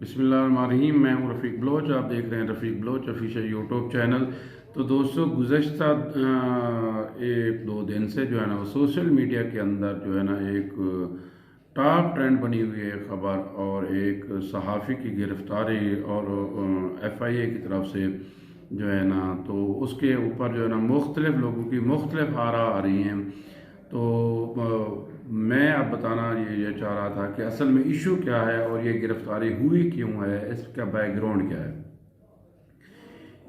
بسم اللہ الرحمن الرحیم۔ میں ہوں رفیق بلوچ، آپ دیکھ رہے ہیں رفیق بلوچ آفیشیل یوٹیوب چینل۔ تو دوستو، گزشتہ ایک دو دن سے جو ہے نا سوشل میڈیا کے اندر جو ہے نا ایک ٹاپ ٹرینڈ بنی ہوئی ہے خبر، اور ایک صحافی کی گرفتاری اور ایف آئی اے کی طرف سے جو ہے نا، تو اس کے اوپر جو ہے نا مختلف لوگوں کی مختلف آراء آ رہی ہیں۔ تو میں اب بتانا یہ چاہ رہا تھا کہ اصل میں ایشو کیا ہے اور یہ گرفتاری ہوئی کیوں ہے، اس کا بیک گراؤنڈ کیا ہے۔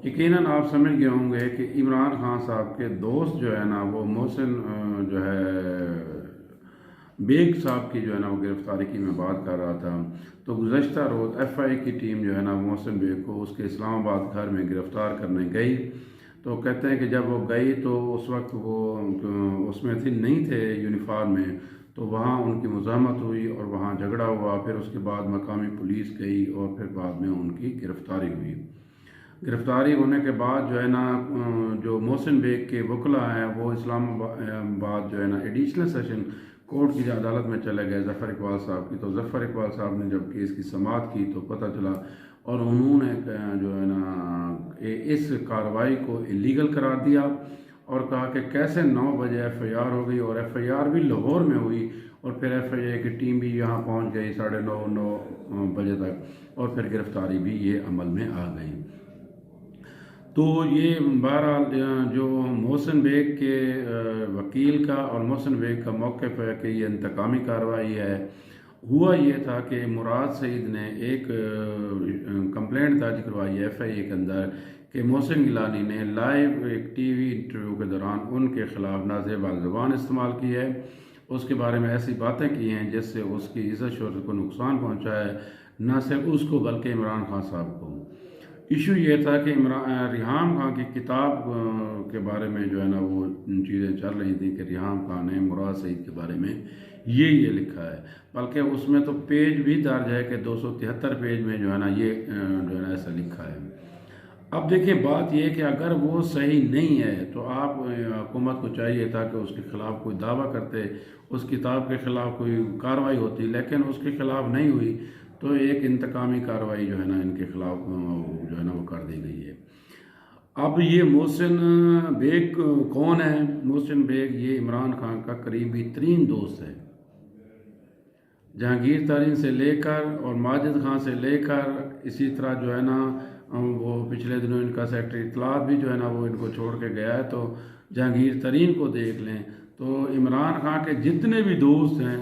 یقیناً آپ سمجھ گئے ہوں گے کہ عمران خان صاحب کے دوست جو ہے نا وہ محسن جو ہے بیگ صاحب کی جو ہے نا وہ گرفتاری کی میں بات کر رہا تھا۔ تو گزشتہ روز ایف آئی کی ٹیم جو ہے نا محسن بیگ کو اس کے اسلام آباد گھر میں گرفتار کرنے گئی۔ تو کہتے ہیں کہ جب وہ گئی تو اس وقت وہ اس میں نہیں تھے یونیفارم میں، تو وہاں ان کی مزاحمت ہوئی اور وہاں جھگڑا ہوا۔ پھر اس کے بعد مقامی پولیس گئی اور پھر بعد میں ان کی گرفتاری ہوئی۔ گرفتاری ہونے کے بعد جو ہے نا جو محسن بیگ کے وکلاء ہیں وہ اسلام آباد جو ہے نا ایڈیشنل سیشن کورٹ کی عدالت میں چلے گئے ظفر اقبال صاحب کی۔ تو ظفر اقبال صاحب نے جب کیس کی سماعت کی تو پتہ چلا، اور انہوں نے جو ہے نا اس کارروائی کو اللیگل قرار دیا اور کہا کہ کیسے 9 بجے ایف آئی آر ہو گئی، اور ایف آئی آر بھی لاہور میں ہوئی، اور پھر ایف آئی اے کی ٹیم بھی یہاں پہنچ گئی 9:30 بجے تک، اور پھر گرفتاری بھی یہ عمل میں آ گئی۔ تو یہ بہرحال جو محسن بیگ کے وکیل کا اور محسن بیگ کا موقف ہے کہ یہ انتقامی کارروائی ہے۔ ہوا یہ تھا کہ مراد سعید نے ایک کمپلینٹ درج کروائی ہے ایف آئی اے کے اندر کہ محسن گیلانی نے لائیو ایک ٹی وی انٹرویو کے دوران ان کے خلاف نازیبا زبان استعمال کی ہے، اس کے بارے میں ایسی باتیں کی ہیں جس سے اس کی عزت شہرت کو نقصان پہنچا ہے، نہ صرف اس کو بلکہ عمران خان صاحب کو۔ ایشو یہ تھا کہ ریحام خان کی کتاب کے بارے میں جو ہے نا وہ چیزیں چل رہی تھیں کہ ریحام خان نے مراد سعید کے بارے میں یہ لکھا ہے، بلکہ اس میں تو پیج بھی درج ہے کہ 273 پیج میں جو ہے نا یہ جو ہے نا ایسا لکھا ہے۔ اب دیکھیں بات یہ کہ اگر وہ صحیح نہیں ہے تو آپ حکومت کو چاہیے تھا کہ اس کے خلاف کوئی دعویٰ کرتے، اس کتاب کے خلاف کوئی کارروائی ہوتی، لیکن اس کے خلاف نہیں ہوئی، تو ایک انتقامی کارروائی جو ہے نا ان کے خلاف جو ہے نا وہ کر دی گئی ہے۔ اب یہ محسن بیگ کون ہے؟ محسن بیگ یہ عمران خان کا قریبی ترین دوست ہے۔ جہانگیر ترین سے لے کر اور ماجد خان سے لے کر، اسی طرح جو ہے نا وہ پچھلے دنوں ان کا سیکرٹری اطلاعات بھی جو ہے نا وہ ان کو چھوڑ کے گیا ہے۔ تو جہانگیر ترین کو دیکھ لیں تو عمران خان کے جتنے بھی دوست ہیں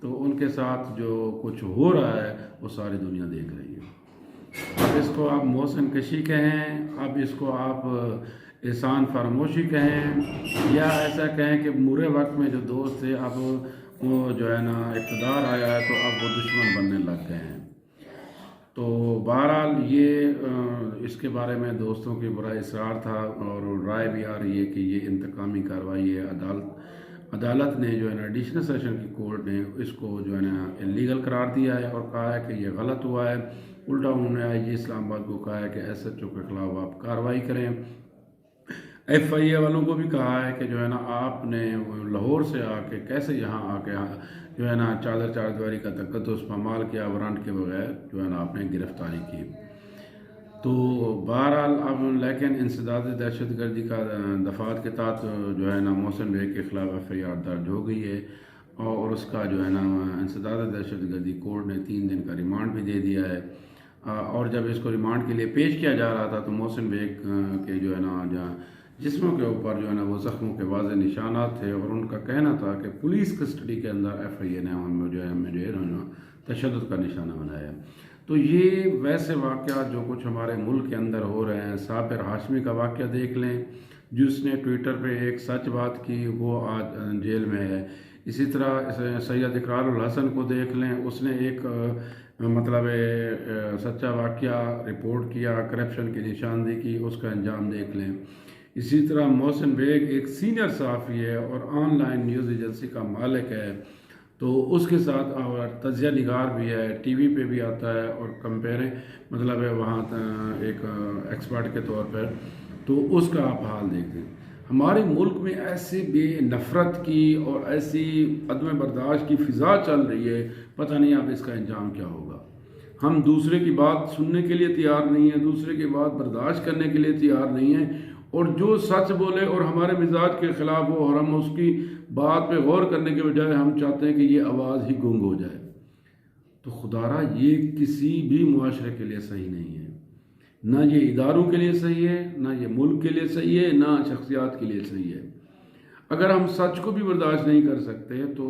تو ان کے ساتھ جو کچھ ہو رہا ہے وہ ساری دنیا دیکھ رہی ہے۔ اب اس کو آپ محسن کشی کہیں، اب اس کو آپ احسان فراموشی کہیں، یا ایسا کہیں کہ برے وقت میں جو دوست تھے اب وہ جو ہے نا اقتدار آیا ہے تو اب وہ دشمن بننے لگ گئے ہیں۔ تو بہرحال یہ اس کے بارے میں دوستوں کی برا اصرار تھا، اور رائے بھی آ رہی ہے کہ یہ انتقامی کارروائی ہے۔ عدالت نے جو ہے نا ایڈیشنل سیشن کی کورٹ نے اس کو جو ہے نا اللیگل قرار دیا ہے اور کہا ہے کہ یہ غلط ہوا ہے۔ الٹا انہوں نے آئی جی اسلام آباد کو کہا ہے کہ ایس ایچ او کے خلاف آپ کارروائی کریں۔ ایف آئی اے والوں کو بھی کہا ہے کہ جو ہے نا آپ نے لاہور سے آ کے کیسے یہاں آ کے جو ہے نا چار دیواری کا تقدس پامال کیا، وارنٹ کے بغیر جو ہے نا آپ نے گرفتاری کی۔ تو بہرحال اب لیکن انسداد دہشت گردی کا دفعات کے تحت جو ہے نا محسن بیگ کے خلاف ایف آئی آر درج ہو گئی ہے، اور اس کا جو ہے نا انسداد دہشت گردی کورٹ نے 3 دن کا ریمانڈ بھی دے دیا ہے۔ اور جب اس کو ریمانڈ کے لیے پیش کیا جا رہا تھا تو محسن بیگ کے جو ہے نا جسموں کے اوپر جو ہے نا وہ زخموں کے واضح نشانات تھے، اور ان کا کہنا تھا کہ پولیس کسٹڈی کے اندر ایف آئی اے نے ہمیں جو ہے تشدد کا نشانہ بنایا ہے۔ تو یہ ویسے واقعات جو کچھ ہمارے ملک کے اندر ہو رہے ہیں، صابر ہاشمی کا واقعہ دیکھ لیں، جس نے ٹویٹر پہ ایک سچ بات کی، وہ آج جیل میں ہے۔ اسی طرح سید اقرار الحسن کو دیکھ لیں، اس نے ایک مطلب سچا واقعہ رپورٹ کیا، کرپشن کی نشاندہی کی، اس کا انجام دیکھ لیں۔ اسی طرح محسن بیگ ایک سینئر صحافی ہے اور آن لائن نیوز ایجنسی کا مالک ہے، تو اس کے ساتھ اور تجزیہ نگار بھی ہے، ٹی وی پہ بھی آتا ہے اور مطلب ہے وہاں ایک ایکسپرٹ کے طور پر۔ تو اس کا آپ حال دیکھیں۔ ہمارے ملک میں ایسے بے نفرت کی اور ایسی عدم برداشت کی فضا چل رہی ہے، پتہ نہیں اب اس کا انجام کیا ہوگا۔ ہم دوسرے کی بات سننے کے لیے تیار نہیں ہیں، دوسرے کی بات برداشت کرنے کے لیے تیار نہیں ہیں، اور جو سچ بولے اور ہمارے مزاج کے خلاف ہو اور ہم اس کی بات پہ غور کرنے کے بجائے ہم چاہتے ہیں کہ یہ آواز ہی گنگ ہو جائے، تو خدارا یہ کسی بھی معاشرے کے لیے صحیح نہیں ہے، نہ یہ اداروں کے لیے صحیح ہے، نہ یہ ملک کے لیے صحیح ہے، نہ شخصیات کے لیے صحیح ہے۔ اگر ہم سچ کو بھی برداشت نہیں کر سکتے تو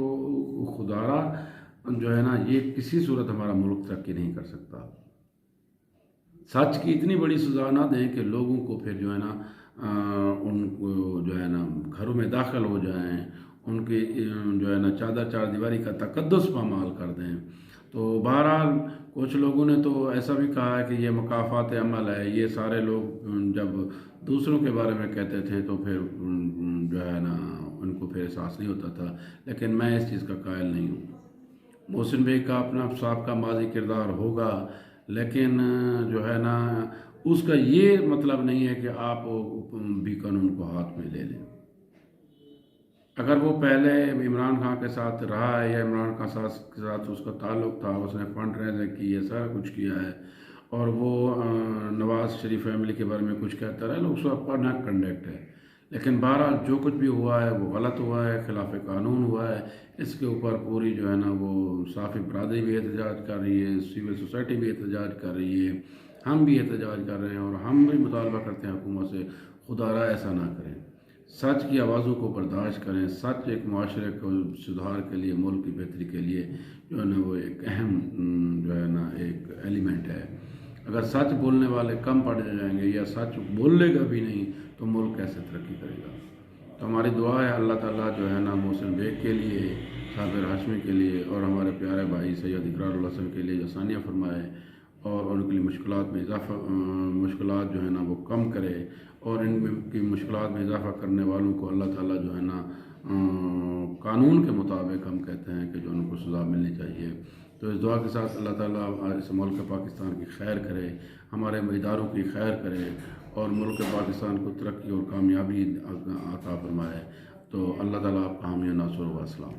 خدارا جو ہے نا یہ کسی صورت ہمارا ملک ترقی نہیں کر سکتا۔ سچ کی اتنی بڑی سزا نہ دیں کہ لوگوں کو پھر جو ہے نا ان کو جو ہے نا گھروں میں داخل ہو جائیں، ان کی جو ہے نا چادر چار دیواری کا تقدس پامال کر دیں۔ تو بہرحال کچھ لوگوں نے تو ایسا بھی کہا ہے کہ یہ مکافات عمل ہے، یہ سارے لوگ جب دوسروں کے بارے میں کہتے تھے تو پھر جو ہے نا ان کو پھر احساس نہیں ہوتا تھا، لیکن میں اس چیز کا قائل نہیں ہوں۔ محسن بیگ کا اپنا سابقہ ماضی کردار ہوگا، لیکن جو ہے نا اس کا یہ مطلب نہیں ہے کہ آپ بھی قانون کو ہاتھ میں لے لیں۔ اگر وہ پہلے عمران خان کے ساتھ رہا ہے یا عمران خان کے ساتھ اس کا تعلق تھا، اس نے فنڈ ریزنگ کی ہے، سارا کچھ کیا ہے، اور وہ نواز شریف فیملی کے بارے میں کچھ کہتا رہا، لوگ سب اپنا کنڈکٹ ہے، لیکن بہرحال جو کچھ بھی ہوا ہے وہ غلط ہوا ہے، خلاف قانون ہوا ہے۔ اس کے اوپر پوری جو ہے نا وہ صافی برادری بھی احتجاج کر رہی ہے، سول سوسائٹی بھی احتجاج کر رہی ہے، ہم بھی احتجاج کر رہے ہیں، اور ہم بھی مطالبہ کرتے ہیں حکومت سے خدارا ایسا نہ کریں، سچ کی آوازوں کو برداشت کریں۔ سچ ایک معاشرے کو سدھار کے لیے، ملک کی بہتری کے لیے جو ہے نا وہ ایک اہم جو ہے نا ایک ایلیمنٹ ہے۔ اگر سچ بولنے والے کم پڑ جائیں گے یا سچ بولنے گا بھی نہیں تو ملک کیسے ترقی کرے گا؟ تو ہماری دعا ہے اللہ تعالیٰ جو ہے نا محسن بیگ کے لیے، صابر ہاشمی کے لیے، اور ہمارے پیارے بھائی سید اقرار الحسن کے لیے آسانیاں فرمائے، اور ان کے لیے مشکلات میں اضافہ مشکلات جو ہے نا وہ کم کرے، اور ان کی مشکلات میں اضافہ کرنے والوں کو اللہ تعالیٰ جو ہے نا قانون کے مطابق ہم کہتے ہیں کہ جو ان کو سزا ملنی چاہیے۔ تو اس دعا کے ساتھ اللہ تعالیٰ اس ملک پاکستان کی خیر کرے، ہمارے اداروں کی خیر کرے، اور ملک پاکستان کو ترقی اور کامیابی عطا فرمائے۔ تو اللہ تعالیٰ آپ کا حامی و ناصر و اسلام۔